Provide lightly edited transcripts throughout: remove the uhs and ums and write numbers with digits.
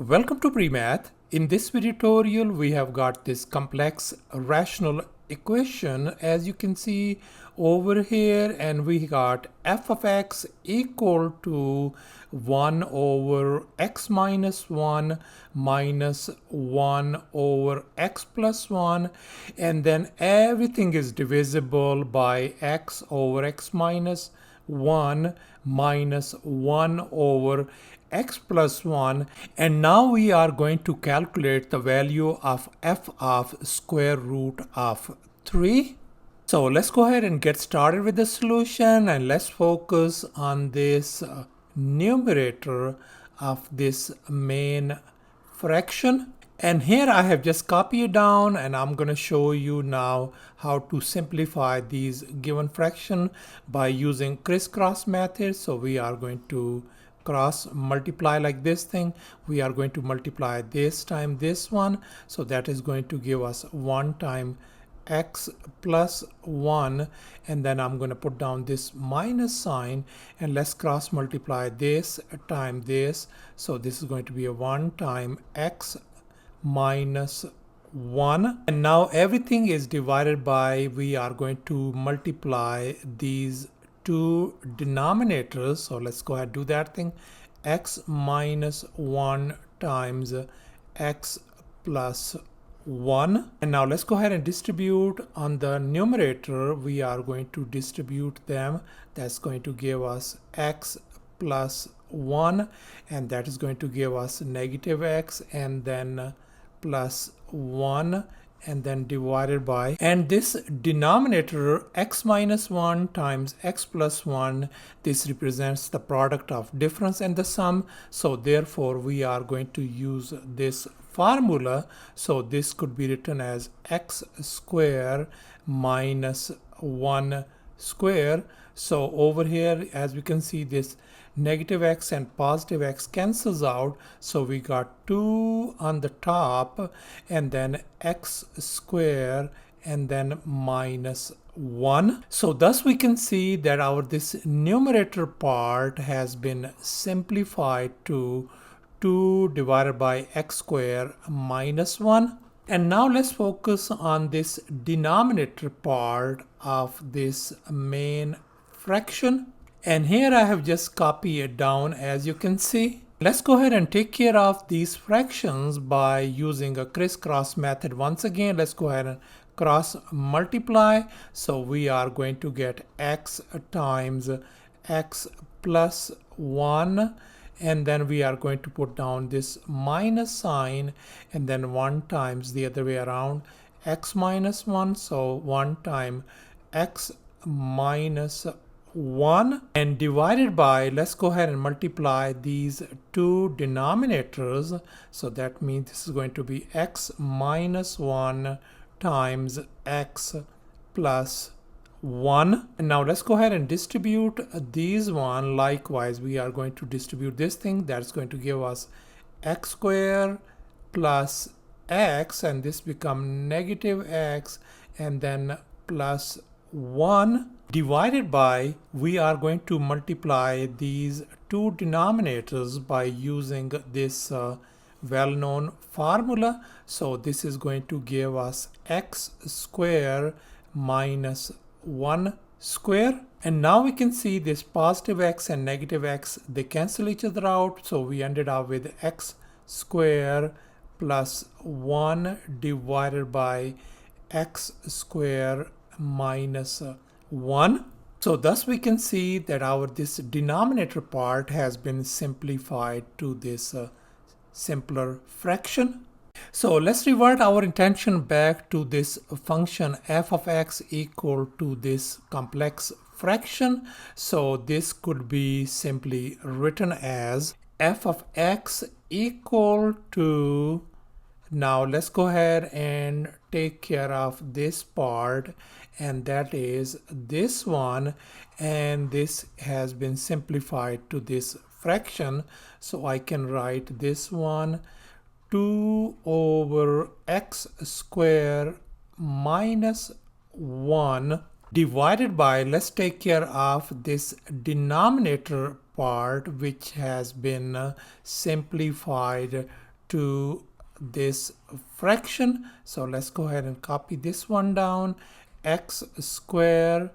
Welcome to PreMath. In this video tutorial, we have got this complex rational equation as you can see over here, and we got f of x equal to 1 over x minus 1 minus 1 over x plus 1, and then everything is divisible by x over x minus 1 minus 1 over x plus 1, and now we are going to calculate the value of f of square root of 3. So let's go ahead and get started with the solution, and let's focus on this numerator of this main fraction. And here I have just copied down, and I'm going to show you now how to simplify these given fraction by using crisscross method. So we are going to cross multiply like this thing. We are going to multiply this time this one, so that is going to give us 1 time x plus 1, and then I'm going to put down this minus sign, and let's cross multiply this time this, so this is going to be a 1 time x minus 1, and now everything is divided by, we are going to multiply these two denominators. So let's go ahead and do that thing. X minus 1 times x plus 1, and now let's go ahead and distribute on the numerator. We are going to distribute them. That's going to give us x plus 1, and that is going to give us negative x, and then plus 1, and then divided by, and this denominator x minus 1 times x plus 1, this represents the product of difference and the sum. So therefore we are going to use this formula. So this could be written as x square minus 1 square. So over here, as we can see, this negative x and positive x cancels out, so we got 2 on the top, and then x square, and then minus 1. So thus we can see that our this numerator part has been simplified to 2 divided by x square minus 1. And now let's focus on this denominator part of this main fraction. And here I have just copied it down, as you can see. Let's go ahead and take care of these fractions by using a crisscross method. Once again, let's go ahead and cross multiply. So we are going to get x times x plus 1, and then we are going to put down this minus sign, and then 1 times the other way around, x minus 1. So 1 time x minus 1, and divided by, let's go ahead and multiply these two denominators. So that means this is going to be x minus 1 times x plus 1. And now let's go ahead and distribute these one. Likewise, we are going to distribute this thing. That's going to give us x square plus x, and this become negative x, and then plus 1, divided by, we are going to multiply these two denominators by using this well-known formula. So this is going to give us x square minus 1 square. And now we can see this positive x and negative x, they cancel each other out. So we ended up with x square plus 1 divided by x square minus 1. So thus we can see that our this denominator part has been simplified to this simpler fraction. So let's revert our attention back to this function f of x equal to this complex fraction. So this could be simply written as f of x equal to, now let's go ahead and take care of this part, and that is this one, and this has been simplified to this fraction. So I can write this one 2 over x square minus 1 divided by, let's take care of this denominator part, which has been simplified to this fraction. So let's go ahead and copy this one down. X square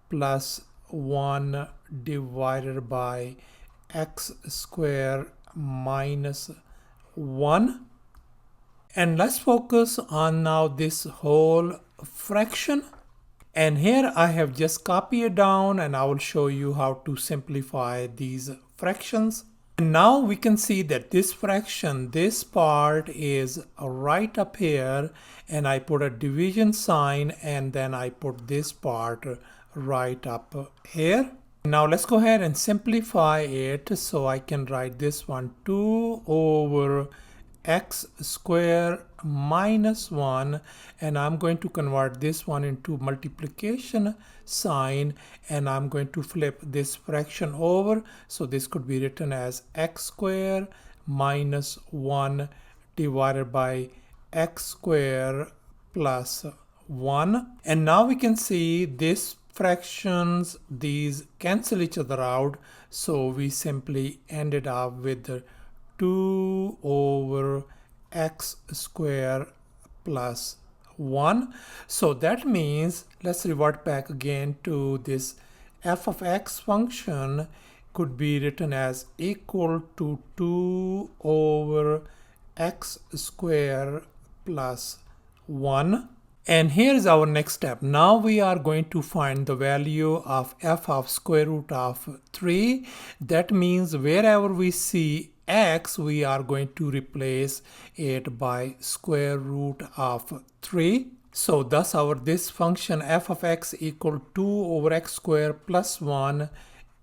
plus 1 divided by x square minus 1. And let's focus on now this whole fraction. And here I have just copied it down, and I will show you how to simplify these fractions. And now we can see that this fraction, this part is right up here, and I put a division sign, and then I put this part right up here. Now let's go ahead and simplify it. So I can write this one 2 over x square minus 1, and I'm going to convert this one into multiplication sign, and I'm going to flip this fraction over. So this could be written as x square minus 1 divided by x square plus 1. And now we can see this fractions, these cancel each other out, so we simply ended up with 2 over x square plus 1. So that means, let's revert back again to this f of x function could be written as equal to 2 over x square plus 1. And here is our next step. Now we are going to find the value of f of square root of 3. That means wherever we see x, we are going to replace it by square root of 3. So thus this function f of x equal 2 over x square plus 1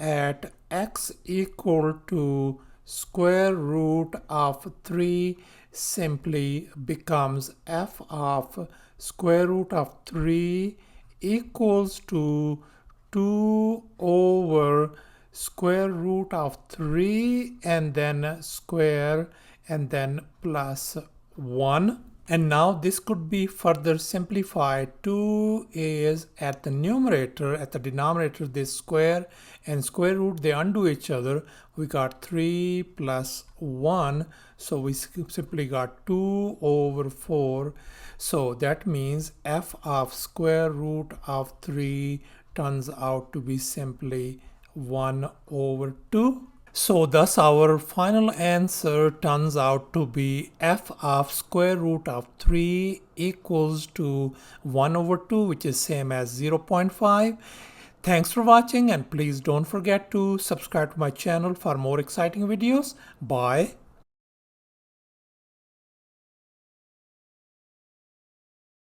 at x equal to square root of 3 simply becomes f of square root of 3 equals to 2 over square root of 3 and then square and then plus 1. And now this could be further simplified. 2 is at the numerator, at the denominator this square and square root, they undo each other. We got 3 plus 1, so we simply got 2 over 4. So that means f of square root of 3 turns out to be simply 1 over 2. So thus our final answer turns out to be f of square root of 3 equals to 1 over 2, which is same as 0.5. Thanks for watching, and please don't forget to subscribe to my channel for more exciting videos. Bye.